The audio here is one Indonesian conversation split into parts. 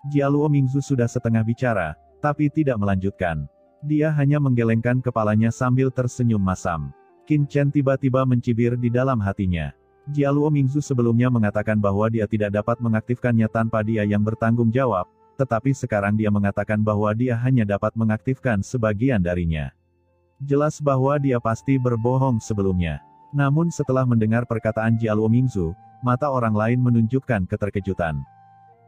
Jialuo Mingzu sudah setengah bicara, tapi tidak melanjutkan. Dia hanya menggelengkan kepalanya sambil tersenyum masam. Qin Chen tiba-tiba mencibir di dalam hatinya. Jialuo Mingzu sebelumnya mengatakan bahwa dia tidak dapat mengaktifkannya tanpa dia yang bertanggung jawab, tetapi sekarang dia mengatakan bahwa dia hanya dapat mengaktifkan sebagian darinya. Jelas bahwa dia pasti berbohong sebelumnya. Namun setelah mendengar perkataan Jialuo Mingzu, mata orang lain menunjukkan keterkejutan.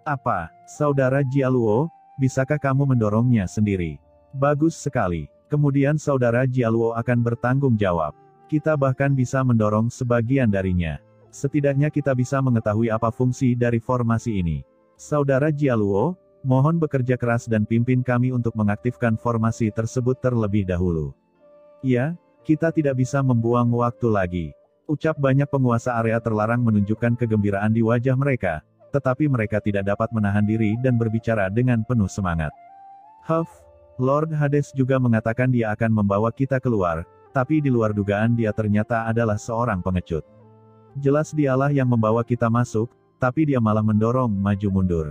Apa, saudara Jialuo, bisakah kamu mendorongnya sendiri? Bagus sekali. Kemudian saudara Jialuo akan bertanggung jawab. Kita bahkan bisa mendorong sebagian darinya. Setidaknya kita bisa mengetahui apa fungsi dari formasi ini. Saudara Jialuo, mohon bekerja keras dan pimpin kami untuk mengaktifkan formasi tersebut terlebih dahulu. Ya, kita tidak bisa membuang waktu lagi. Ucap banyak penguasa area terlarang menunjukkan kegembiraan di wajah mereka, tetapi mereka tidak dapat menahan diri dan berbicara dengan penuh semangat. Lord Hades juga mengatakan dia akan membawa kita keluar, tapi di luar dugaan dia ternyata adalah seorang pengecut. Jelas dialah yang membawa kita masuk, tapi dia malah mendorong maju mundur.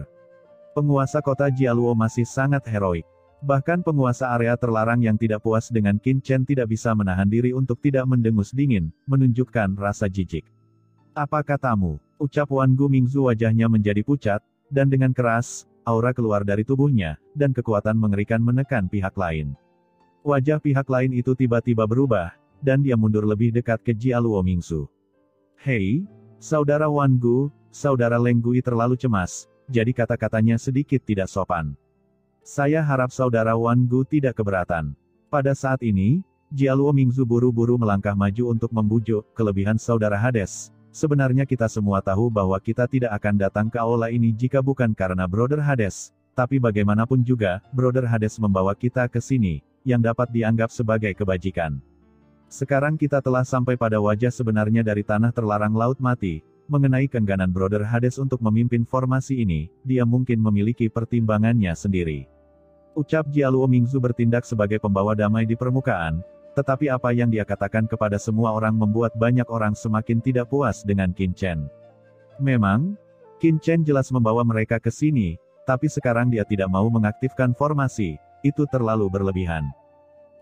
Penguasa kota Jialuo masih sangat heroik. Bahkan penguasa area terlarang yang tidak puas dengan Qin Chen tidak bisa menahan diri untuk tidak mendengus dingin, menunjukkan rasa jijik. Apa katamu? Ucap Wan Gu Mingzu wajahnya menjadi pucat, dan dengan keras, aura keluar dari tubuhnya, dan kekuatan mengerikan menekan pihak lain. Wajah pihak lain itu tiba-tiba berubah, dan dia mundur lebih dekat ke Jialuo Mingzu. Hei, saudara Wan Gu, saudara Leng Gui terlalu cemas, jadi kata-katanya sedikit tidak sopan. Saya harap saudara Wan Gu tidak keberatan. Pada saat ini, Jialuo Mingzu buru-buru melangkah maju untuk membujuk kelebihan saudara Hades. Sebenarnya kita semua tahu bahwa kita tidak akan datang ke aula ini jika bukan karena Brother Hades. Tapi bagaimanapun juga, Brother Hades membawa kita ke sini, yang dapat dianggap sebagai kebajikan. Sekarang kita telah sampai pada wajah sebenarnya dari tanah terlarang Laut Mati. Mengenai keengganan Brother Hades untuk memimpin formasi ini, dia mungkin memiliki pertimbangannya sendiri. Ucap Jialuo Mingzu bertindak sebagai pembawa damai di permukaan, tetapi apa yang dia katakan kepada semua orang membuat banyak orang semakin tidak puas dengan Qin Chen. Memang, Qin Chen jelas membawa mereka ke sini, tapi sekarang dia tidak mau mengaktifkan formasi, itu terlalu berlebihan.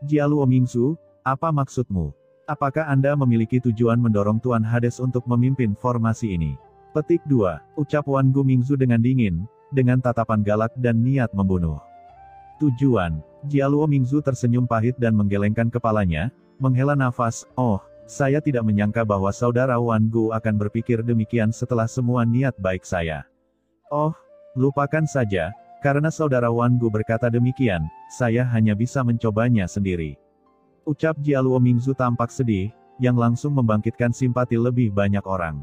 Jialuo Mingzu, apa maksudmu? Apakah Anda memiliki tujuan mendorong Tuan Hades untuk memimpin formasi ini? Petik 2, ucap Wan Gu Mingzu dengan dingin, dengan tatapan galak dan niat membunuh. Tujuan, Jialuo Mingzu tersenyum pahit dan menggelengkan kepalanya, menghela nafas, saya tidak menyangka bahwa saudara Wan Gu akan berpikir demikian setelah semua niat baik saya. Lupakan saja, karena saudara Wan Gu berkata demikian, saya hanya bisa mencobanya sendiri. Ucap Jialuo Mingzu tampak sedih, yang langsung membangkitkan simpati lebih banyak orang.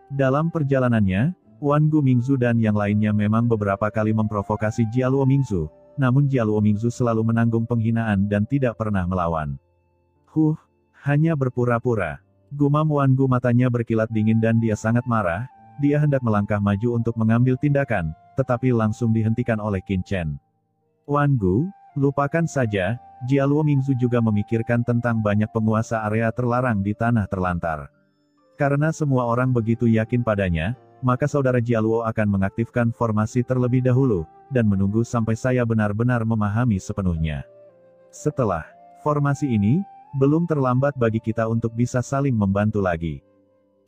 Dalam perjalanannya, Wan Gu Mingzu dan yang lainnya memang beberapa kali memprovokasi Jialuo Mingzu. Namun Jialuo Mingzu selalu menanggung penghinaan dan tidak pernah melawan. Hanya berpura-pura. Gumam Wan Gu matanya berkilat dingin dan dia sangat marah, dia hendak melangkah maju untuk mengambil tindakan, tetapi langsung dihentikan oleh Qin Chen. Wan Gu, lupakan saja, Jialuo Mingzu juga memikirkan tentang banyak penguasa area terlarang di tanah terlantar. Karena semua orang begitu yakin padanya, maka saudara Jialuo akan mengaktifkan formasi terlebih dahulu, dan menunggu sampai saya benar-benar memahami sepenuhnya. Setelah formasi ini, belum terlambat bagi kita untuk bisa saling membantu lagi.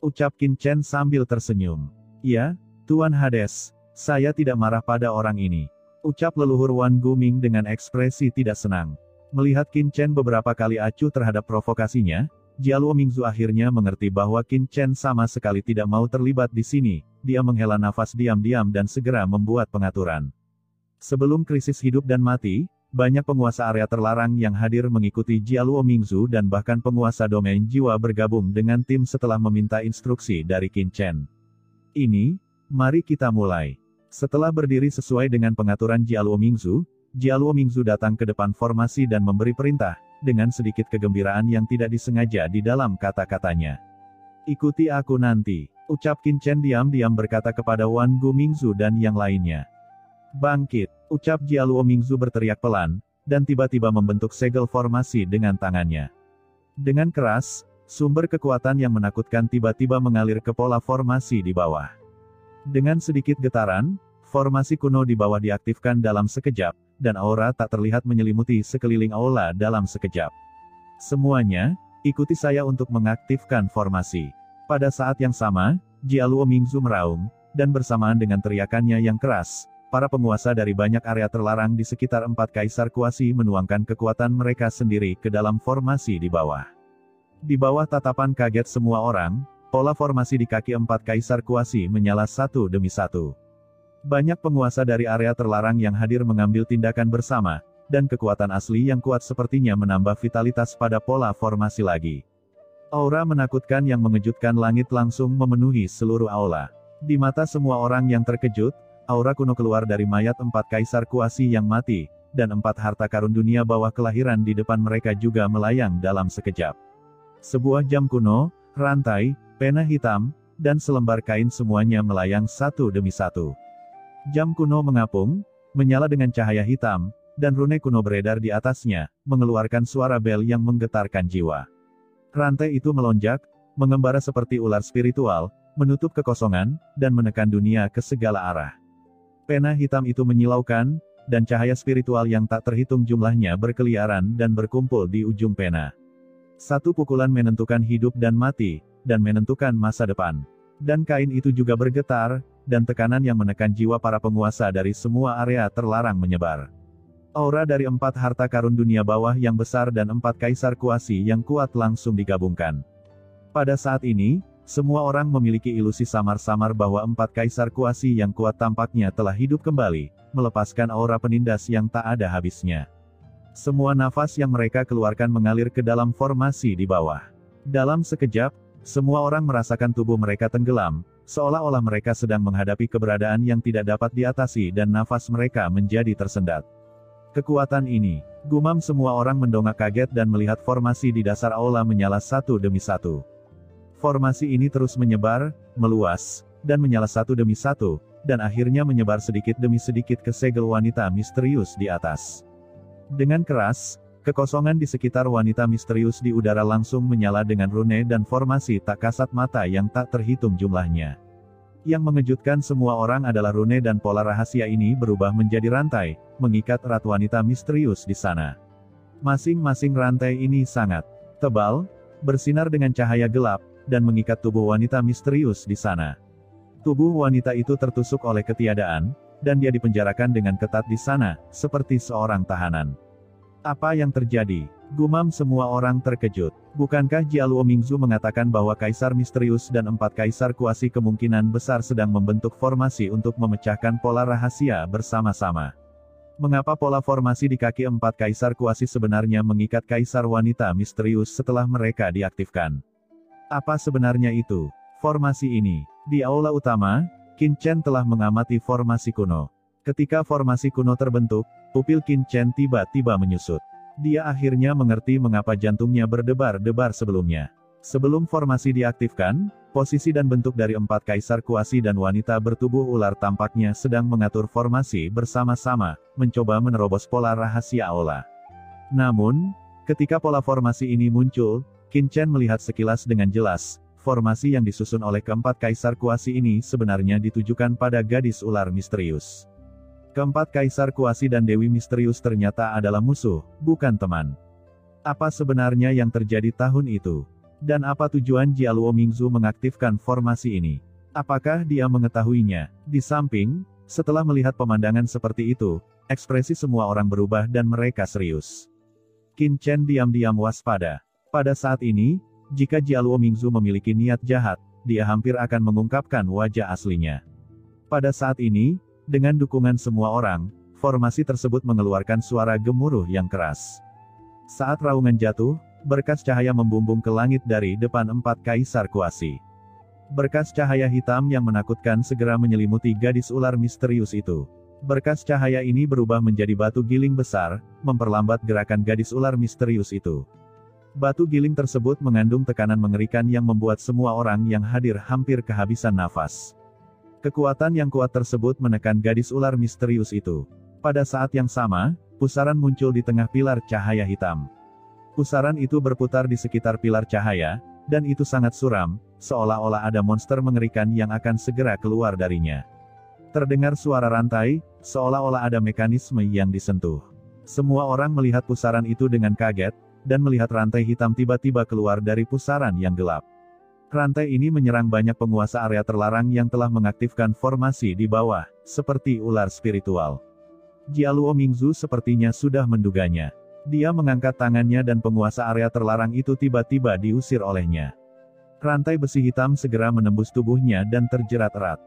Ucap Qin Chen sambil tersenyum. Ya, Tuan Hades, saya tidak marah pada orang ini. Ucap leluhur Wan Gu Ming dengan ekspresi tidak senang. Melihat Qin Chen beberapa kali acuh terhadap provokasinya, Jialuo Mingzu akhirnya mengerti bahwa Qin Chen sama sekali tidak mau terlibat di sini. Dia menghela nafas diam-diam dan segera membuat pengaturan. Sebelum krisis hidup dan mati, banyak penguasa area terlarang yang hadir mengikuti Jialuo Mingzu dan bahkan penguasa domain jiwa bergabung dengan tim setelah meminta instruksi dari Qin Chen. Mari kita mulai. Setelah berdiri sesuai dengan pengaturan Jialuo Mingzu datang ke depan formasi dan memberi perintah, dengan sedikit kegembiraan yang tidak disengaja di dalam kata-katanya. Ikuti aku nanti, ucap Qin Chen diam-diam berkata kepada Wan Gu Mingzu dan yang lainnya. Bangkit, ucap Jialuo Mingzu berteriak pelan, dan tiba-tiba membentuk segel formasi dengan tangannya. Dengan keras, sumber kekuatan yang menakutkan tiba-tiba mengalir ke pola formasi di bawah. Dengan sedikit getaran, Formasi kuno di bawah diaktifkan dalam sekejap, dan aura tak terlihat menyelimuti sekeliling aula dalam sekejap. Semuanya, ikuti saya untuk mengaktifkan formasi. Pada saat yang sama, Jialuo Mingzu meraung, dan bersamaan dengan teriakannya yang keras, para penguasa dari banyak area terlarang di sekitar empat kaisar kuasi menuangkan kekuatan mereka sendiri ke dalam formasi di bawah. Di bawah tatapan kaget semua orang, pola formasi di kaki empat kaisar kuasi menyala satu demi satu. Banyak penguasa dari area terlarang yang hadir mengambil tindakan bersama, dan kekuatan asli yang kuat sepertinya menambah vitalitas pada pola formasi lagi. Aura menakutkan yang mengejutkan langit langsung memenuhi seluruh aula. Di mata semua orang yang terkejut, aura kuno keluar dari mayat empat kaisar kuasi yang mati, dan empat harta karun dunia bawah kelahiran di depan mereka juga melayang dalam sekejap. Sebuah jam kuno, rantai, pena hitam, dan selembar kain semuanya melayang satu demi satu. Jam kuno mengapung, menyala dengan cahaya hitam, dan rune kuno beredar di atasnya, mengeluarkan suara bel yang menggetarkan jiwa. Rantai itu melonjak, mengembara seperti ular spiritual, menutup kekosongan, dan menekan dunia ke segala arah. Pena hitam itu menyilaukan, dan cahaya spiritual yang tak terhitung jumlahnya berkeliaran dan berkumpul di ujung pena. Satu pukulan menentukan hidup dan mati, dan menentukan masa depan. Dan kain itu juga bergetar, dan tekanan yang menekan jiwa para penguasa dari semua area terlarang menyebar. Aura dari empat harta karun dunia bawah yang besar dan empat kaisar kuasi yang kuat langsung digabungkan. Pada saat ini, semua orang memiliki ilusi samar-samar bahwa empat kaisar kuasi yang kuat tampaknya telah hidup kembali, melepaskan aura penindas yang tak ada habisnya. Semua nafas yang mereka keluarkan mengalir ke dalam formasi di bawah. Dalam sekejap, semua orang merasakan tubuh mereka tenggelam, seolah-olah mereka sedang menghadapi keberadaan yang tidak dapat diatasi dan nafas mereka menjadi tersendat. Kekuatan ini, gumam semua orang mendongak kaget dan melihat formasi di dasar aula menyala satu demi satu. Formasi ini terus menyebar, meluas, dan menyala satu demi satu, dan akhirnya menyebar sedikit demi sedikit ke segel wanita misterius di atas. Dengan keras, kekosongan di sekitar wanita misterius di udara langsung menyala dengan rune dan formasi tak kasat mata yang tak terhitung jumlahnya. Yang mengejutkan semua orang adalah rune dan pola rahasia ini berubah menjadi rantai, mengikat erat wanita misterius di sana. Masing-masing rantai ini sangat tebal, bersinar dengan cahaya gelap, dan mengikat tubuh wanita misterius di sana. Tubuh wanita itu tertusuk oleh ketiadaan, dan dia dipenjarakan dengan ketat di sana, seperti seorang tahanan. Apa yang terjadi? Gumam semua orang terkejut. Bukankah Jialuo Mingzu mengatakan bahwa kaisar misterius dan empat kaisar kuasi kemungkinan besar sedang membentuk formasi untuk memecahkan pola rahasia bersama-sama? Mengapa pola formasi di kaki empat kaisar kuasi sebenarnya mengikat kaisar wanita misterius setelah mereka diaktifkan? Apa sebenarnya itu formasi ini? Di aula utama, Qin Chen telah mengamati formasi kuno. Ketika formasi kuno terbentuk, pupil Qin Chen tiba-tiba menyusut. Dia akhirnya mengerti mengapa jantungnya berdebar-debar sebelumnya. Sebelum formasi diaktifkan, posisi dan bentuk dari empat kaisar kuasi dan wanita bertubuh ular tampaknya sedang mengatur formasi bersama-sama, mencoba menerobos pola rahasia aula. Namun, ketika pola formasi ini muncul, Qin Chen melihat sekilas dengan jelas, formasi yang disusun oleh keempat kaisar kuasi ini sebenarnya ditujukan pada gadis ular misterius. Keempat kaisar kuasi dan dewi misterius ternyata adalah musuh, bukan teman. Apa sebenarnya yang terjadi tahun itu? Dan apa tujuan Jialuo Mingzu mengaktifkan formasi ini? Apakah dia mengetahuinya? Di samping, setelah melihat pemandangan seperti itu, ekspresi semua orang berubah dan mereka serius. Qin Chen diam-diam waspada. Pada saat ini, jika Jialuo Mingzu memiliki niat jahat, dia hampir akan mengungkapkan wajah aslinya. Pada saat ini, dengan dukungan semua orang, formasi tersebut mengeluarkan suara gemuruh yang keras. Saat raungan jatuh, berkas cahaya membumbung ke langit dari depan empat kaisar kuasi. Berkas cahaya hitam yang menakutkan segera menyelimuti gadis ular misterius itu. Berkas cahaya ini berubah menjadi batu giling besar, memperlambat gerakan gadis ular misterius itu. Batu giling tersebut mengandung tekanan mengerikan yang membuat semua orang yang hadir hampir kehabisan nafas. Kekuatan yang kuat tersebut menekan gadis ular misterius itu. Pada saat yang sama, pusaran muncul di tengah pilar cahaya hitam. Pusaran itu berputar di sekitar pilar cahaya, dan itu sangat suram, seolah-olah ada monster mengerikan yang akan segera keluar darinya. Terdengar suara rantai, seolah-olah ada mekanisme yang disentuh. Semua orang melihat pusaran itu dengan kaget, dan melihat rantai hitam tiba-tiba keluar dari pusaran yang gelap. Rantai ini menyerang banyak penguasa area terlarang yang telah mengaktifkan formasi di bawah, seperti ular spiritual. Jialuo Mingzu sepertinya sudah menduganya. Dia mengangkat tangannya dan penguasa area terlarang itu tiba-tiba diusir olehnya. Rantai besi hitam segera menembus tubuhnya dan terjerat erat.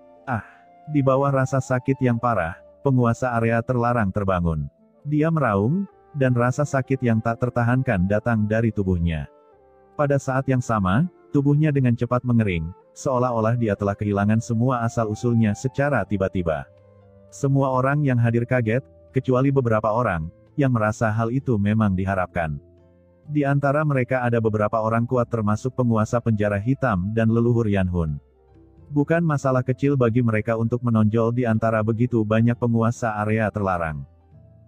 Di bawah rasa sakit yang parah, penguasa area terlarang terbangun. Dia meraung, dan rasa sakit yang tak tertahankan datang dari tubuhnya. Pada saat yang sama, tubuhnya dengan cepat mengering, seolah-olah dia telah kehilangan semua asal-usulnya secara tiba-tiba. Semua orang yang hadir kaget, kecuali beberapa orang, yang merasa hal itu memang diharapkan. Di antara mereka ada beberapa orang kuat termasuk penguasa penjara hitam dan leluhur Yanhun. Bukan masalah kecil bagi mereka untuk menonjol di antara begitu banyak penguasa area terlarang.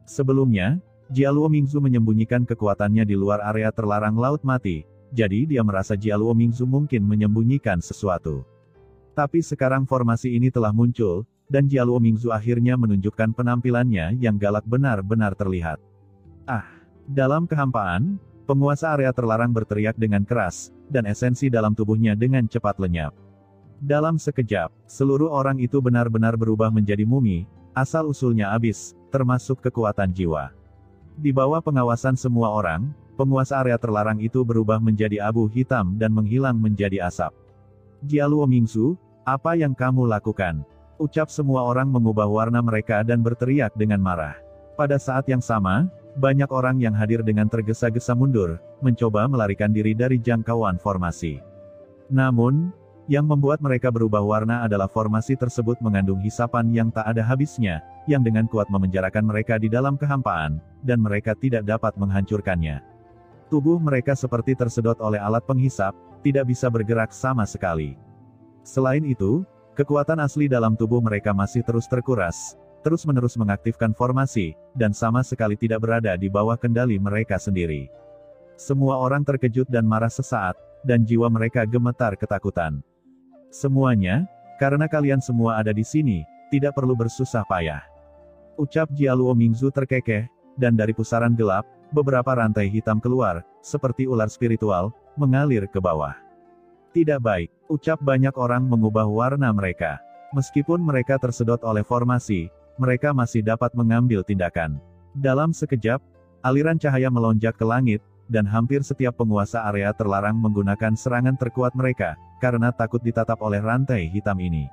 Sebelumnya, Jialuo Mingzu menyembunyikan kekuatannya di luar area terlarang Laut Mati, jadi dia merasa Jialuo Mingzu mungkin menyembunyikan sesuatu. Tapi sekarang formasi ini telah muncul, dan Jialuo Mingzu akhirnya menunjukkan penampilannya yang galak benar-benar terlihat. Dalam kehampaan, penguasa area terlarang berteriak dengan keras, dan esensi dalam tubuhnya dengan cepat lenyap. Dalam sekejap, seluruh orang itu benar-benar berubah menjadi mumi, asal-usulnya habis, termasuk kekuatan jiwa. Di bawah pengawasan semua orang, penguasa area terlarang itu berubah menjadi abu hitam dan menghilang menjadi asap. Jialuo Mingzu, apa yang kamu lakukan? Ucap semua orang mengubah warna mereka dan berteriak dengan marah. Pada saat yang sama, banyak orang yang hadir dengan tergesa-gesa mundur, mencoba melarikan diri dari jangkauan formasi. Namun, yang membuat mereka berubah warna adalah formasi tersebut mengandung hisapan yang tak ada habisnya, yang dengan kuat memenjarakan mereka di dalam kehampaan, dan mereka tidak dapat menghancurkannya. Tubuh mereka seperti tersedot oleh alat penghisap, tidak bisa bergerak sama sekali. Selain itu, kekuatan asli dalam tubuh mereka masih terus terkuras, terus-menerus mengaktifkan formasi, dan sama sekali tidak berada di bawah kendali mereka sendiri. Semua orang terkejut dan marah sesaat, dan jiwa mereka gemetar ketakutan. Semuanya, karena kalian semua ada di sini, tidak perlu bersusah payah. Ucap Jialuo Mingzu terkekeh, dan dari pusaran gelap, beberapa rantai hitam keluar, seperti ular spiritual, mengalir ke bawah. Tidak baik, ucap banyak orang mengubah warna mereka. Meskipun mereka tersedot oleh formasi, mereka masih dapat mengambil tindakan. Dalam sekejap, aliran cahaya melonjak ke langit, dan hampir setiap penguasa area terlarang menggunakan serangan terkuat mereka, karena takut ditatap oleh rantai hitam ini.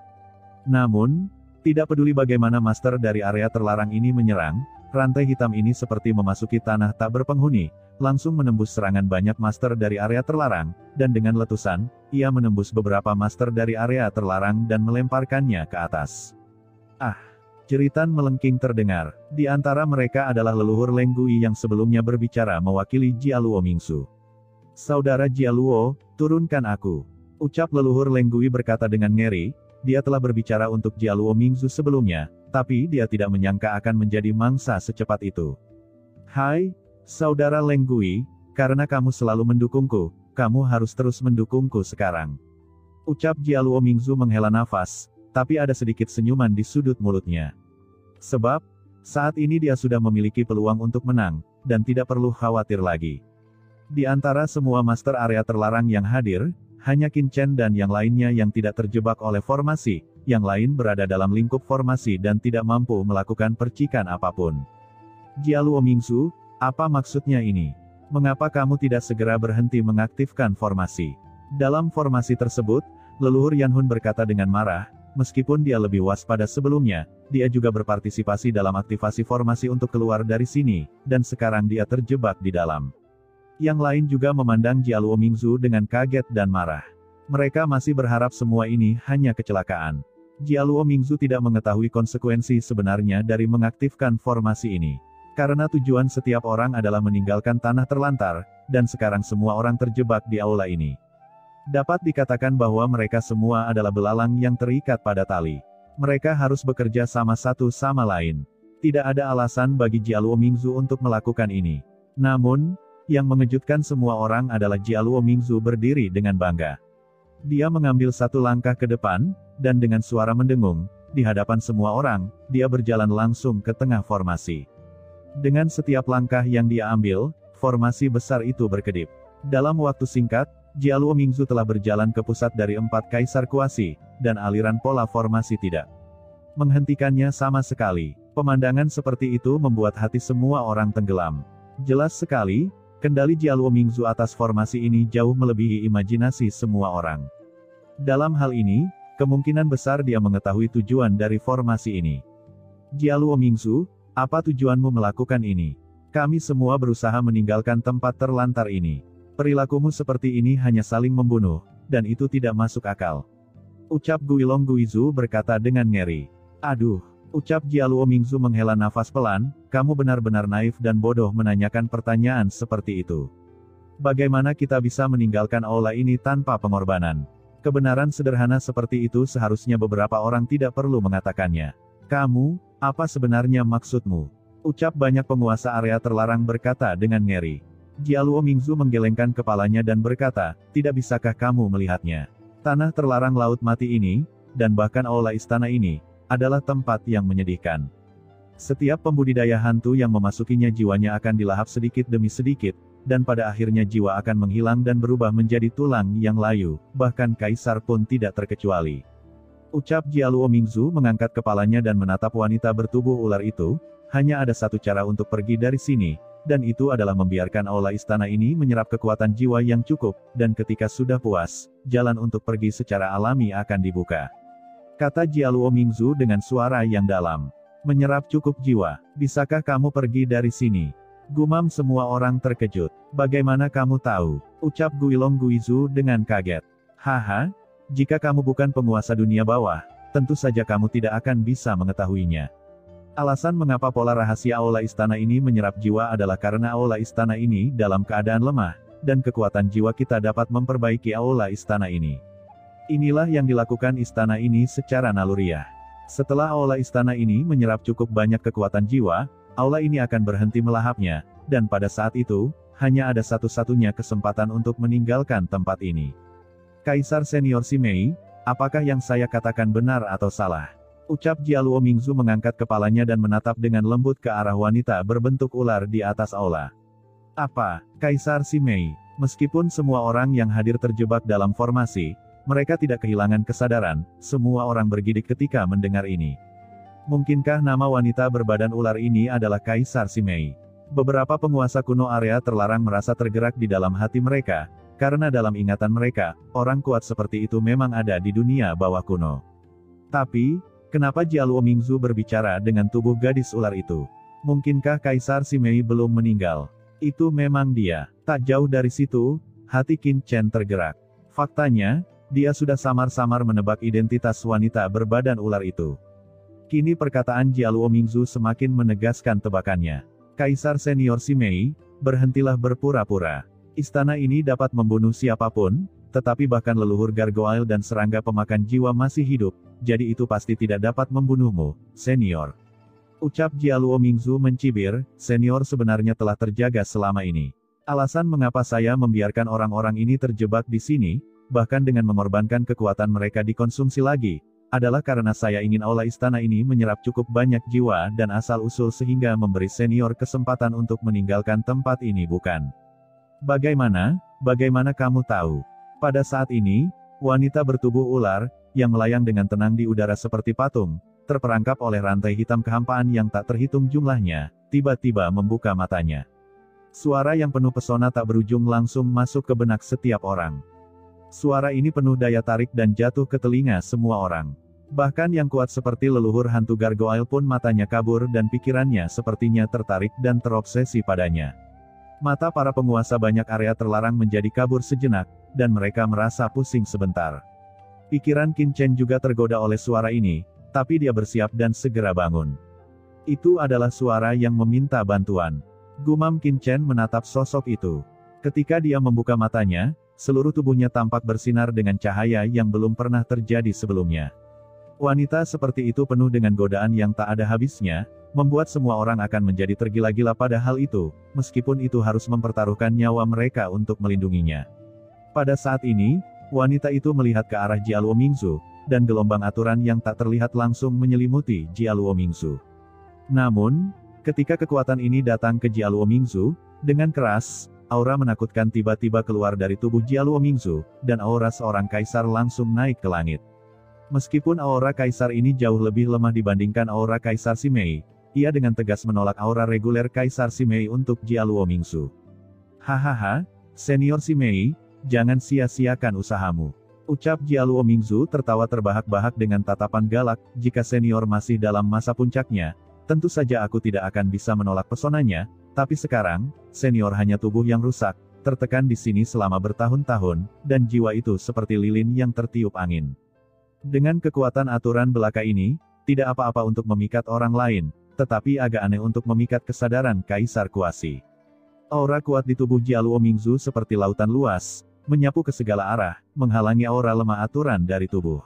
Namun, tidak peduli bagaimana master dari area terlarang ini menyerang, rantai hitam ini seperti memasuki tanah tak berpenghuni, langsung menembus serangan banyak master dari area terlarang, dan dengan letusan, ia menembus beberapa master dari area terlarang dan melemparkannya ke atas. Jeritan melengking terdengar. Di antara mereka adalah leluhur Leng Gui yang sebelumnya berbicara mewakili Jialuo Mingzu. Saudara Jialuo, turunkan aku. Ucap leluhur Leng Gui berkata dengan ngeri, dia telah berbicara untuk Jialuo Mingzu sebelumnya, tapi dia tidak menyangka akan menjadi mangsa secepat itu. Hai, saudara Leng Gui, karena kamu selalu mendukungku, kamu harus terus mendukungku sekarang. Ucap Jialuo Mingzu menghela nafas, tapi ada sedikit senyuman di sudut mulutnya. Sebab, saat ini dia sudah memiliki peluang untuk menang, dan tidak perlu khawatir lagi. Di antara semua master area terlarang yang hadir, hanya Qin Chen dan yang lainnya yang tidak terjebak oleh formasi, yang lain berada dalam lingkup formasi dan tidak mampu melakukan percikan apapun. Jialuo Mingzu, apa maksudnya ini? Mengapa kamu tidak segera berhenti mengaktifkan formasi? Dalam formasi tersebut, leluhur Yanhun berkata dengan marah, meskipun dia lebih waspada sebelumnya, dia juga berpartisipasi dalam aktivasi formasi untuk keluar dari sini, dan sekarang dia terjebak di dalam. Yang lain juga memandang Jialuo Mingzu dengan kaget dan marah. Mereka masih berharap semua ini hanya kecelakaan. Jialuo Mingzu tidak mengetahui konsekuensi sebenarnya dari mengaktifkan formasi ini. Karena tujuan setiap orang adalah meninggalkan tanah terlantar, dan sekarang semua orang terjebak di aula ini. Dapat dikatakan bahwa mereka semua adalah belalang yang terikat pada tali. Mereka harus bekerja sama satu sama lain. Tidak ada alasan bagi Jialuo Mingzu untuk melakukan ini. Namun, yang mengejutkan semua orang adalah Jialuo Mingzu berdiri dengan bangga. Dia mengambil satu langkah ke depan, dan dengan suara mendengung, di hadapan semua orang, dia berjalan langsung ke tengah formasi. Dengan setiap langkah yang dia ambil, formasi besar itu berkedip. Dalam waktu singkat, Jialuo Mingzu telah berjalan ke pusat dari 4 kaisar kuasi, dan aliran pola formasi tidak menghentikannya sama sekali. Pemandangan seperti itu membuat hati semua orang tenggelam. Jelas sekali, kendali Jialuo Mingzu atas formasi ini jauh melebihi imajinasi semua orang. Dalam hal ini, kemungkinan besar dia mengetahui tujuan dari formasi ini. Jialuo Mingzu, apa tujuanmu melakukan ini? Kami semua berusaha meninggalkan tempat terlantar ini. Perilakumu seperti ini hanya saling membunuh, dan itu tidak masuk akal. Ucap Guilong Guizu berkata dengan ngeri. Aduh, ucap Jialuo Mingzu menghela nafas pelan, kamu benar-benar naif dan bodoh menanyakan pertanyaan seperti itu. Bagaimana kita bisa meninggalkan aula ini tanpa pengorbanan? Kebenaran sederhana seperti itu seharusnya beberapa orang tidak perlu mengatakannya. Kamu, apa sebenarnya maksudmu? Ucap banyak penguasa area terlarang berkata dengan ngeri. Jialuo Mingzu menggelengkan kepalanya dan berkata, tidak bisakah kamu melihatnya? Tanah terlarang laut mati ini, dan bahkan aula istana ini, adalah tempat yang menyedihkan. Setiap pembudidaya hantu yang memasukinya jiwanya akan dilahap sedikit demi sedikit, dan pada akhirnya jiwa akan menghilang dan berubah menjadi tulang yang layu, bahkan kaisar pun tidak terkecuali. Ucap Jialuo Mingzu mengangkat kepalanya dan menatap wanita bertubuh ular itu, hanya ada satu cara untuk pergi dari sini, dan itu adalah membiarkan aula istana ini menyerap kekuatan jiwa yang cukup, dan ketika sudah puas, jalan untuk pergi secara alami akan dibuka. Kata Jialuo Mingzu dengan suara yang dalam. Menyerap cukup jiwa, bisakah kamu pergi dari sini? Gumam semua orang terkejut. Bagaimana kamu tahu? Ucap Guilong Guizu dengan kaget. Haha, jika kamu bukan penguasa dunia bawah, tentu saja kamu tidak akan bisa mengetahuinya. Alasan mengapa pola rahasia aula istana ini menyerap jiwa adalah karena aula istana ini dalam keadaan lemah, dan kekuatan jiwa kita dapat memperbaiki aula istana ini. Inilah yang dilakukan istana ini secara naluriah. Setelah aula istana ini menyerap cukup banyak kekuatan jiwa, aula ini akan berhenti melahapnya, dan pada saat itu, hanya ada satu-satunya kesempatan untuk meninggalkan tempat ini. Kaisar senior Simei, apakah yang saya katakan benar atau salah? Ucap Jialuo Mingzu mengangkat kepalanya dan menatap dengan lembut ke arah wanita berbentuk ular di atas aula. Apa, Kaisar Simei? Meskipun semua orang yang hadir terjebak dalam formasi, mereka tidak kehilangan kesadaran, semua orang bergidik ketika mendengar ini. Mungkinkah nama wanita berbadan ular ini adalah Kaisar Simei? Beberapa penguasa kuno area terlarang merasa tergerak di dalam hati mereka, karena dalam ingatan mereka, orang kuat seperti itu memang ada di dunia bawah kuno. Tapi, kenapa Jialuo Mingzu berbicara dengan tubuh gadis ular itu? Mungkinkah Kaisar Simei belum meninggal? Itu memang dia. Tak jauh dari situ, hati Qin Chen tergerak. Faktanya, dia sudah samar-samar menebak identitas wanita berbadan ular itu. Kini perkataan Jialuo Mingzu semakin menegaskan tebakannya. Kaisar senior Simei, berhentilah berpura-pura. Istana ini dapat membunuh siapapun, tetapi bahkan leluhur gargoyle dan serangga pemakan jiwa masih hidup, jadi itu pasti tidak dapat membunuhmu, senior. Ucap Jialuo Mingzu mencibir, senior sebenarnya telah terjaga selama ini. Alasan mengapa saya membiarkan orang-orang ini terjebak di sini, bahkan dengan mengorbankan kekuatan mereka dikonsumsi lagi, adalah karena saya ingin aula istana ini menyerap cukup banyak jiwa dan asal-usul sehingga memberi senior kesempatan untuk meninggalkan tempat ini bukan? Bagaimana kamu tahu? Pada saat ini, wanita bertubuh ular, yang melayang dengan tenang di udara seperti patung, terperangkap oleh rantai hitam kehampaan yang tak terhitung jumlahnya, tiba-tiba membuka matanya. Suara yang penuh pesona tak berujung langsung masuk ke benak setiap orang. Suara ini penuh daya tarik dan jatuh ke telinga semua orang. Bahkan yang kuat seperti leluhur hantu gargoyle pun matanya kabur dan pikirannya sepertinya tertarik dan terobsesi padanya. Mata para penguasa banyak area terlarang menjadi kabur sejenak, dan mereka merasa pusing sebentar. Pikiran Qin Chen juga tergoda oleh suara ini, tapi dia bersiap dan segera bangun. Itu adalah suara yang meminta bantuan. Gumam Qin Chen menatap sosok itu. Ketika dia membuka matanya, seluruh tubuhnya tampak bersinar dengan cahaya yang belum pernah terjadi sebelumnya. Wanita seperti itu penuh dengan godaan yang tak ada habisnya, membuat semua orang akan menjadi tergila-gila pada hal itu, meskipun itu harus mempertaruhkan nyawa mereka untuk melindunginya. Pada saat ini, wanita itu melihat ke arah Jialuo Mingzu, dan gelombang aturan yang tak terlihat langsung menyelimuti Jialuo Mingzu. Namun, ketika kekuatan ini datang ke Jialuo Mingzu, dengan keras, aura menakutkan tiba-tiba keluar dari tubuh Jialuo Mingzu, dan aura seorang kaisar langsung naik ke langit. Meskipun aura kaisar ini jauh lebih lemah dibandingkan aura kaisar Simei, ia dengan tegas menolak aura reguler kaisar Simei untuk Jialuo Mingzu. Hahaha, senior Simei, jangan sia-siakan usahamu. Ucap Jialuo Mingzu tertawa terbahak-bahak dengan tatapan galak, jika senior masih dalam masa puncaknya, tentu saja aku tidak akan bisa menolak pesonanya, tapi sekarang, senior hanya tubuh yang rusak, tertekan di sini selama bertahun-tahun, dan jiwa itu seperti lilin yang tertiup angin. Dengan kekuatan aturan belaka ini, tidak apa-apa untuk memikat orang lain, tetapi agak aneh untuk memikat kesadaran Kaisar Kuasi. Aura kuat di tubuh Jialuo Mingzu seperti lautan luas, menyapu ke segala arah, menghalangi aura lemah aturan dari tubuh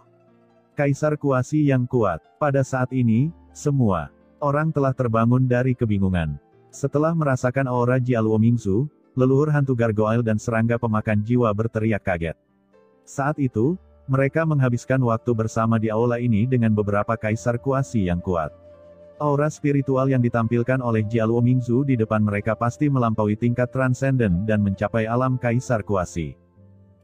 Kaisar Kuasi yang kuat. Pada saat ini, semua orang telah terbangun dari kebingungan. Setelah merasakan aura Jialuo Mingzu, leluhur hantu gargoyle dan serangga pemakan jiwa berteriak kaget. Saat itu, mereka menghabiskan waktu bersama di aula ini dengan beberapa Kaisar Kuasi yang kuat. Aura spiritual yang ditampilkan oleh Jialuo Mingzu di depan mereka pasti melampaui tingkat transenden dan mencapai alam Kaisar Kuasi.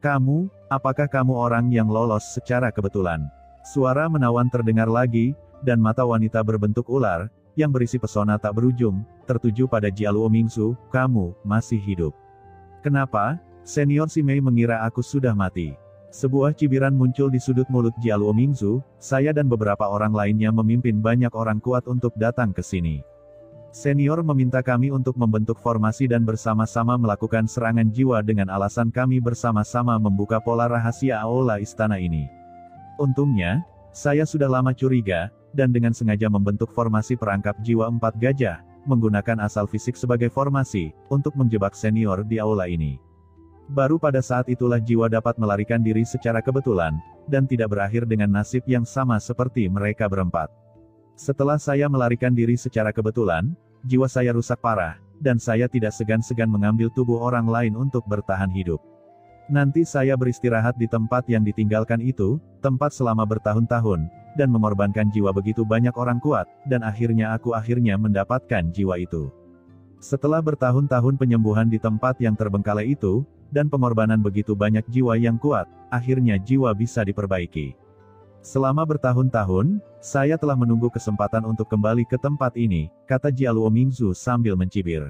Kamu, apakah kamu orang yang lolos secara kebetulan? Suara menawan terdengar lagi, dan mata wanita berbentuk ular, yang berisi pesona tak berujung, tertuju pada Jialuo Mingzu, kamu, masih hidup. Kenapa? Senior Simei mengira aku sudah mati. Sebuah cibiran muncul di sudut mulut Jialuo Mingzu, saya dan beberapa orang lainnya memimpin banyak orang kuat untuk datang ke sini. Senior meminta kami untuk membentuk formasi dan bersama-sama melakukan serangan jiwa dengan alasan kami bersama-sama membuka pola rahasia aula istana ini. Untungnya, saya sudah lama curiga, dan dengan sengaja membentuk formasi perangkap jiwa 4 gajah, menggunakan asal fisik sebagai formasi, untuk menjebak senior di aula ini. Baru pada saat itulah jiwa dapat melarikan diri secara kebetulan, dan tidak berakhir dengan nasib yang sama seperti mereka berempat. Setelah saya melarikan diri secara kebetulan, jiwa saya rusak parah, dan saya tidak segan-segan mengambil tubuh orang lain untuk bertahan hidup. Nanti saya beristirahat di tempat yang ditinggalkan itu, tempat selama bertahun-tahun, dan mengorbankan jiwa begitu banyak orang kuat, dan akhirnya aku mendapatkan jiwa itu. Setelah bertahun-tahun penyembuhan di tempat yang terbengkalai itu, dan pengorbanan begitu banyak jiwa yang kuat, akhirnya jiwa bisa diperbaiki. Selama bertahun-tahun, saya telah menunggu kesempatan untuk kembali ke tempat ini, kata Jialuo Mingzu sambil mencibir.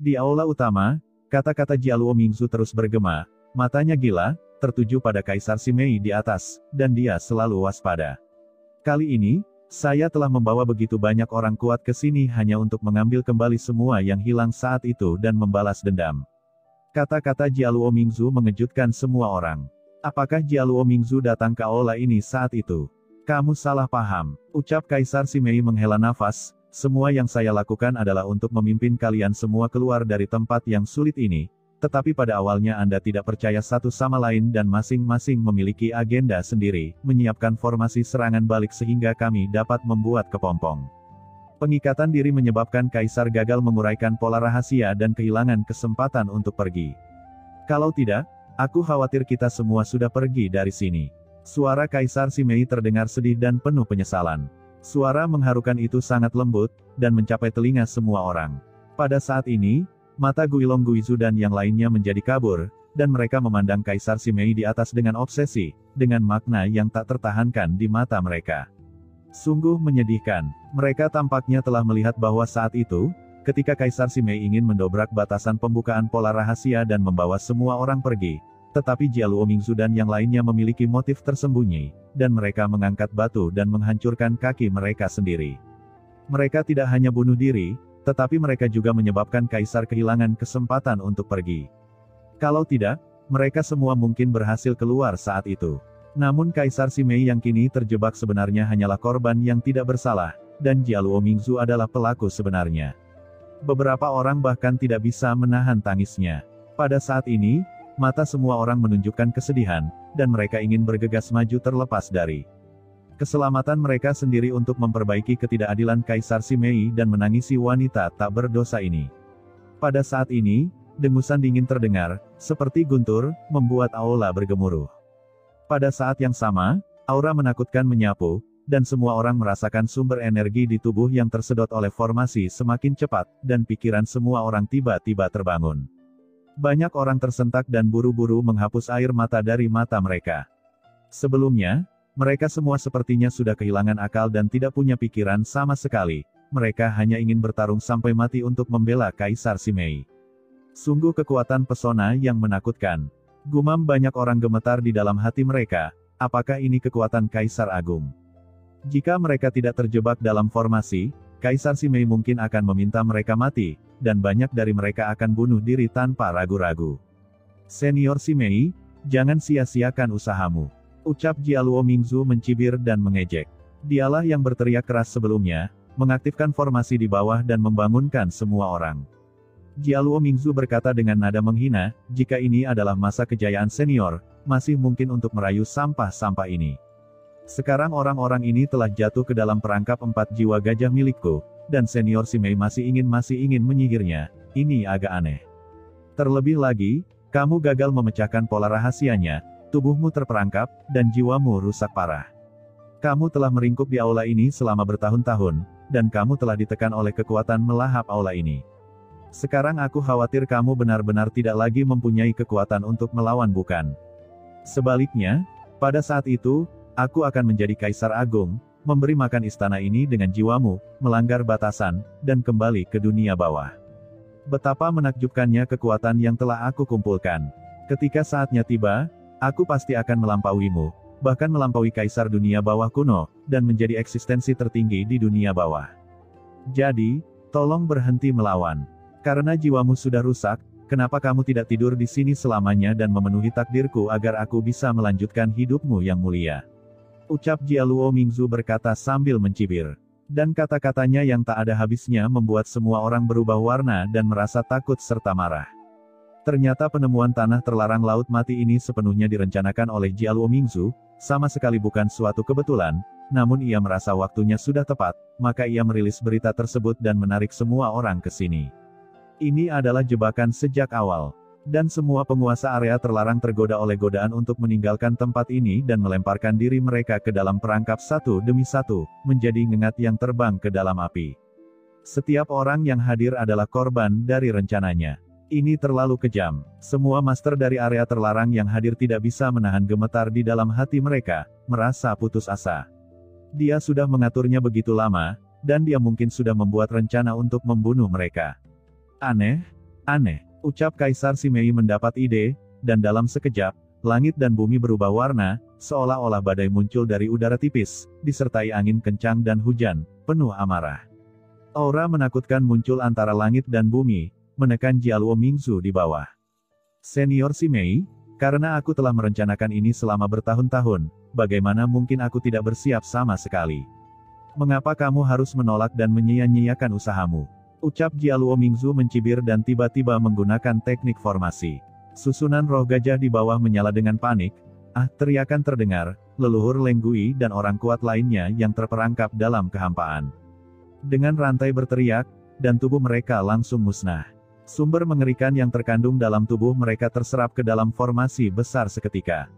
Di aula utama, kata-kata Jialuo Mingzu terus bergema, matanya gila, tertuju pada Kaisar Simei di atas, dan dia selalu waspada. Kali ini, saya telah membawa begitu banyak orang kuat ke sini hanya untuk mengambil kembali semua yang hilang saat itu dan membalas dendam. Kata-kata Jialuo Mingzu mengejutkan semua orang. Apakah Jialuo Mingzu datang ke aula ini saat itu? Kamu salah paham, ucap Kaisar Simei menghela nafas, semua yang saya lakukan adalah untuk memimpin kalian semua keluar dari tempat yang sulit ini, tetapi pada awalnya Anda tidak percaya satu sama lain dan masing-masing memiliki agenda sendiri, menyiapkan formasi serangan balik sehingga kami dapat membuat kepompong. Pengikatan diri menyebabkan Kaisar gagal menguraikan pola rahasia dan kehilangan kesempatan untuk pergi. Kalau tidak, aku khawatir kita semua sudah pergi dari sini. Suara Kaisar Simei terdengar sedih dan penuh penyesalan. Suara mengharukan itu sangat lembut, dan mencapai telinga semua orang. Pada saat ini, mata Guilong Guizu dan yang lainnya menjadi kabur, dan mereka memandang Kaisar Simei di atas dengan obsesi, dengan makna yang tak tertahankan di mata mereka. Sungguh menyedihkan, mereka tampaknya telah melihat bahwa saat itu, ketika Kaisar Simei ingin mendobrak batasan pembukaan pola rahasia dan membawa semua orang pergi, tetapi Jialuo Mingzu dan yang lainnya memiliki motif tersembunyi, dan mereka mengangkat batu dan menghancurkan kaki mereka sendiri. Mereka tidak hanya bunuh diri, tetapi mereka juga menyebabkan Kaisar kehilangan kesempatan untuk pergi. Kalau tidak, mereka semua mungkin berhasil keluar saat itu. Namun Kaisar Simei yang kini terjebak sebenarnya hanyalah korban yang tidak bersalah, dan Jialuo Mingzu adalah pelaku sebenarnya. Beberapa orang bahkan tidak bisa menahan tangisnya. Pada saat ini, mata semua orang menunjukkan kesedihan, dan mereka ingin bergegas maju terlepas dari keselamatan mereka sendiri untuk memperbaiki ketidakadilan Kaisar Simei dan menangisi wanita tak berdosa ini. Pada saat ini, dengusan dingin terdengar, seperti guntur, membuat aula bergemuruh. Pada saat yang sama, Aura menakutkan menyapu, dan semua orang merasakan sumber energi di tubuh yang tersedot oleh formasi semakin cepat, dan pikiran semua orang tiba-tiba terbangun. Banyak orang tersentak dan buru-buru menghapus air mata dari mata mereka. Sebelumnya, mereka semua sepertinya sudah kehilangan akal dan tidak punya pikiran sama sekali. Mereka hanya ingin bertarung sampai mati untuk membela Kaisar Simei. Sungguh kekuatan pesona yang menakutkan. Gumam banyak orang gemetar di dalam hati mereka. Apakah ini kekuatan Kaisar Agung? Jika mereka tidak terjebak dalam formasi, Kaisar Simei mungkin akan meminta mereka mati, dan banyak dari mereka akan bunuh diri tanpa ragu-ragu. Senior Simei, jangan sia-siakan usahamu. Ucap Jialuo Mingzu mencibir dan mengejek. Dialah yang berteriak keras sebelumnya, mengaktifkan formasi di bawah dan membangunkan semua orang. Jialuo Mingzu berkata dengan nada menghina, jika ini adalah masa kejayaan senior, masih mungkin untuk merayu sampah-sampah ini. Sekarang orang-orang ini telah jatuh ke dalam perangkap 4 jiwa gajah milikku, dan senior Simei masih ingin menyihirnya, ini agak aneh. Terlebih lagi, kamu gagal memecahkan pola rahasianya, tubuhmu terperangkap, dan jiwamu rusak parah. Kamu telah meringkuk di aula ini selama bertahun-tahun, dan kamu telah ditekan oleh kekuatan melahap aula ini. Sekarang aku khawatir kamu benar-benar tidak lagi mempunyai kekuatan untuk melawan bukan. Sebaliknya, pada saat itu, aku akan menjadi Kaisar Agung, memberi makan istana ini dengan jiwamu, melanggar batasan, dan kembali ke dunia bawah. Betapa menakjubkannya kekuatan yang telah aku kumpulkan. Ketika saatnya tiba, aku pasti akan melampauimu, bahkan melampaui Kaisar dunia bawah kuno, dan menjadi eksistensi tertinggi di dunia bawah. Jadi, tolong berhenti melawan. Karena jiwamu sudah rusak, kenapa kamu tidak tidur di sini selamanya dan memenuhi takdirku agar aku bisa melanjutkan hidupmu yang mulia? Ucap Jialuo Mingzu berkata sambil mencibir. Dan kata-katanya yang tak ada habisnya membuat semua orang berubah warna dan merasa takut serta marah. Ternyata penemuan tanah terlarang Laut Mati ini sepenuhnya direncanakan oleh Jialuo Mingzu, sama sekali bukan suatu kebetulan, namun ia merasa waktunya sudah tepat, maka ia merilis berita tersebut dan menarik semua orang ke sini. Ini adalah jebakan sejak awal. Dan semua penguasa area terlarang tergoda oleh godaan untuk meninggalkan tempat ini dan melemparkan diri mereka ke dalam perangkap satu demi satu, menjadi ngengat yang terbang ke dalam api. Setiap orang yang hadir adalah korban dari rencananya. Ini terlalu kejam. Semua master dari area terlarang yang hadir tidak bisa menahan gemetar di dalam hati mereka, merasa putus asa. Dia sudah mengaturnya begitu lama, dan dia mungkin sudah membuat rencana untuk membunuh mereka. Aneh, ucap Kaisar Simei mendapat ide, dan dalam sekejap, langit dan bumi berubah warna, seolah-olah badai muncul dari udara tipis, disertai angin kencang dan hujan, penuh amarah. Aura menakutkan muncul antara langit dan bumi, menekan Jialuo Mingzu di bawah. Senior Simei, karena aku telah merencanakan ini selama bertahun-tahun, bagaimana mungkin aku tidak bersiap sama sekali? Mengapa kamu harus menolak dan menyia-nyiakan usahamu? Ucap Jialuo Mingzu mencibir dan tiba-tiba menggunakan teknik formasi. Susunan roh gajah di bawah menyala dengan panik. Teriakan terdengar, leluhur Leng Gui dan orang kuat lainnya yang terperangkap dalam kehampaan. Dengan rantai berteriak, dan tubuh mereka langsung musnah. Sumber mengerikan yang terkandung dalam tubuh mereka terserap ke dalam formasi besar seketika.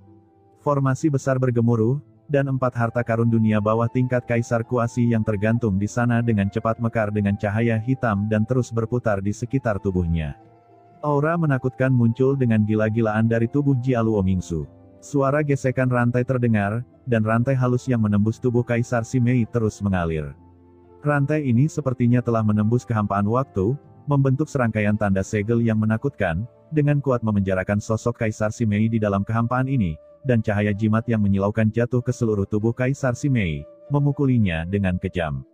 Formasi besar bergemuruh, dan 4 harta karun dunia bawah tingkat Kaisar Kuasi yang tergantung di sana dengan cepat mekar dengan cahaya hitam dan terus berputar di sekitar tubuhnya. Aura menakutkan muncul dengan gila-gilaan dari tubuh Jialuo Mingzu. Suara gesekan rantai terdengar, dan rantai halus yang menembus tubuh Kaisar Simei terus mengalir. Rantai ini sepertinya telah menembus kehampaan waktu, membentuk serangkaian tanda segel yang menakutkan, dengan kuat memenjarakan sosok Kaisar Simei di dalam kehampaan ini, dan cahaya jimat yang menyilaukan jatuh ke seluruh tubuh Kaisar Simei, memukulinya dengan kejam.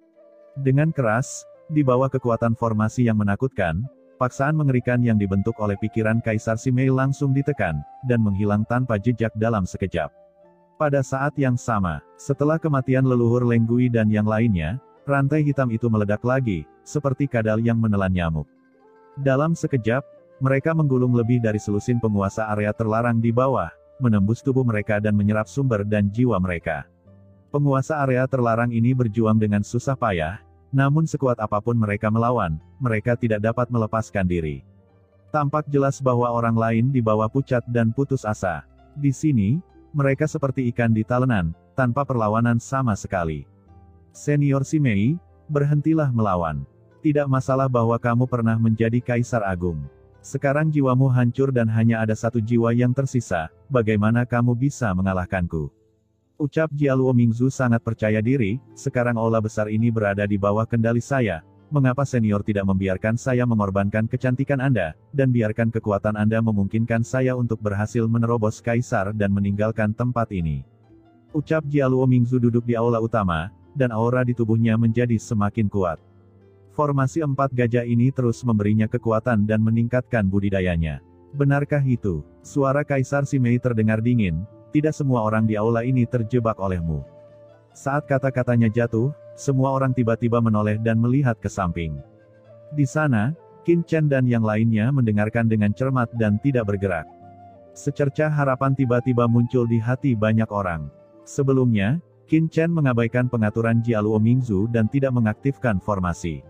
Dengan keras, di bawah kekuatan formasi yang menakutkan, paksaan mengerikan yang dibentuk oleh pikiran Kaisar Simei langsung ditekan, dan menghilang tanpa jejak dalam sekejap. Pada saat yang sama, setelah kematian leluhur Leng Gui dan yang lainnya, rantai hitam itu meledak lagi, seperti kadal yang menelan nyamuk. Dalam sekejap, mereka menggulung lebih dari selusin penguasa area terlarang di bawah, menembus tubuh mereka dan menyerap sumber dan jiwa mereka. Penguasa area terlarang ini berjuang dengan susah payah, namun sekuat apapun mereka melawan, mereka tidak dapat melepaskan diri. Tampak jelas bahwa orang lain di bawah pucat dan putus asa. Di sini, mereka seperti ikan di talenan, tanpa perlawanan sama sekali. Senior Simei, berhentilah melawan. Tidak masalah bahwa kamu pernah menjadi Kaisar Agung. Sekarang jiwamu hancur dan hanya ada satu jiwa yang tersisa, bagaimana kamu bisa mengalahkanku? Ucap Jialuo Mingzu sangat percaya diri, sekarang aula besar ini berada di bawah kendali saya. Mengapa senior tidak membiarkan saya mengorbankan kecantikan Anda, dan biarkan kekuatan Anda memungkinkan saya untuk berhasil menerobos Kaisar dan meninggalkan tempat ini? Ucap Jialuo Mingzu duduk di aula utama, dan aura di tubuhnya menjadi semakin kuat. Formasi 4 gajah ini terus memberinya kekuatan dan meningkatkan budidayanya. Benarkah itu? Suara Kaisar Simei terdengar dingin, tidak semua orang di aula ini terjebak olehmu. Saat kata-katanya jatuh, semua orang tiba-tiba menoleh dan melihat ke samping. Di sana, Qin Chen dan yang lainnya mendengarkan dengan cermat dan tidak bergerak. Secercah harapan tiba-tiba muncul di hati banyak orang. Sebelumnya, Qin Chen mengabaikan pengaturan Jialuo Mingzu dan tidak mengaktifkan formasi.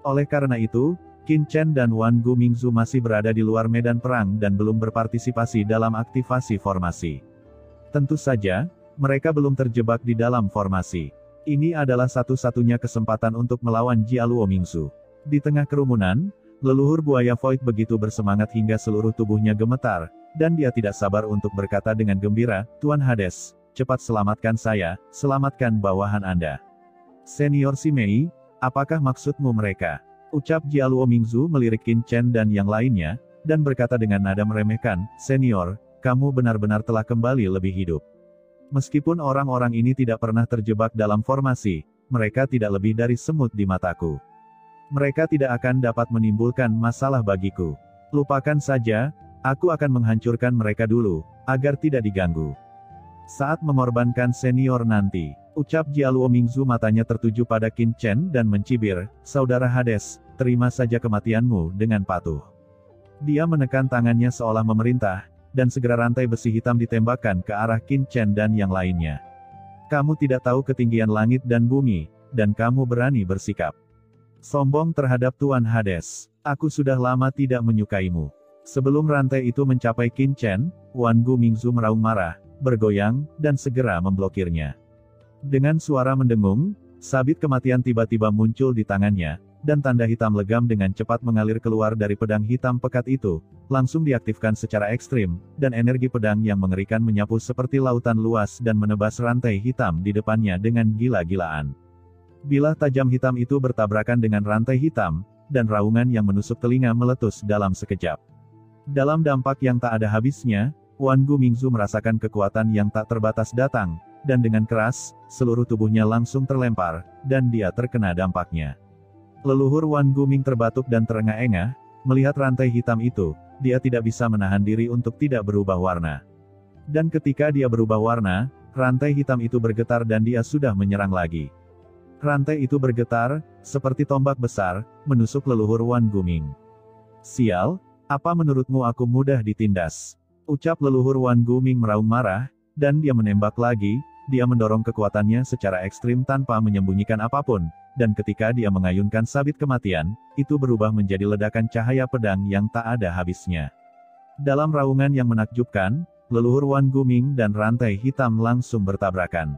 Oleh karena itu, Qin Chen dan Wan Gu Mingzu masih berada di luar medan perang dan belum berpartisipasi dalam aktivasi formasi. Tentu saja, mereka belum terjebak di dalam formasi. Ini adalah satu-satunya kesempatan untuk melawan Jialuo Mingzu. Di tengah kerumunan, leluhur buaya Void begitu bersemangat hingga seluruh tubuhnya gemetar, dan dia tidak sabar untuk berkata dengan gembira, "Tuan Hades, cepat selamatkan saya, selamatkan bawahan Anda." Senior Simei, apakah maksudmu mereka? Ucap Jialuo Mingzu melirik Qin Chen dan yang lainnya, dan berkata dengan nada meremehkan, "Senior, kamu benar-benar telah kembali lebih hidup. Meskipun orang-orang ini tidak pernah terjebak dalam formasi, mereka tidak lebih dari semut di mataku. Mereka tidak akan dapat menimbulkan masalah bagiku. Lupakan saja, aku akan menghancurkan mereka dulu, agar tidak diganggu. Saat mengorbankan senior nanti." Ucap Jialuo Mingzu matanya tertuju pada Qin Chen dan mencibir, "Saudara Hades, terima saja kematianmu dengan patuh." Dia menekan tangannya seolah memerintah, dan segera rantai besi hitam ditembakkan ke arah Qin Chen dan yang lainnya. "Kamu tidak tahu ketinggian langit dan bumi, dan kamu berani bersikap sombong terhadap Tuan Hades. Aku sudah lama tidak menyukaimu." Sebelum rantai itu mencapai Qin Chen, Wan Gu Mingzu meraung marah, bergoyang, dan segera memblokirnya. Dengan suara mendengung, sabit kematian tiba-tiba muncul di tangannya, dan tanda hitam legam dengan cepat mengalir keluar dari pedang hitam pekat itu, langsung diaktifkan secara ekstrim, dan energi pedang yang mengerikan menyapu seperti lautan luas dan menebas rantai hitam di depannya dengan gila-gilaan. Bilah tajam hitam itu bertabrakan dengan rantai hitam, dan raungan yang menusuk telinga meletus dalam sekejap. Dalam dampak yang tak ada habisnya, Wan Gu Mingzu merasakan kekuatan yang tak terbatas datang, dan dengan keras, seluruh tubuhnya langsung terlempar, dan dia terkena dampaknya. Leluhur Wan Gu Ming terbatuk dan terengah-engah, melihat rantai hitam itu, dia tidak bisa menahan diri untuk tidak berubah warna. Dan ketika dia berubah warna, rantai hitam itu bergetar dan dia sudah menyerang lagi. Rantai itu bergetar, seperti tombak besar, menusuk leluhur Wan Gu Ming. "Sial, apa menurutmu aku mudah ditindas?" Ucap leluhur Wan Gu Ming meraung marah, dan dia menembak lagi. Dia mendorong kekuatannya secara ekstrim tanpa menyembunyikan apapun, dan ketika dia mengayunkan sabit kematian, itu berubah menjadi ledakan cahaya pedang yang tak ada habisnya. Dalam raungan yang menakjubkan, leluhur Wan Gu Ming dan rantai hitam langsung bertabrakan.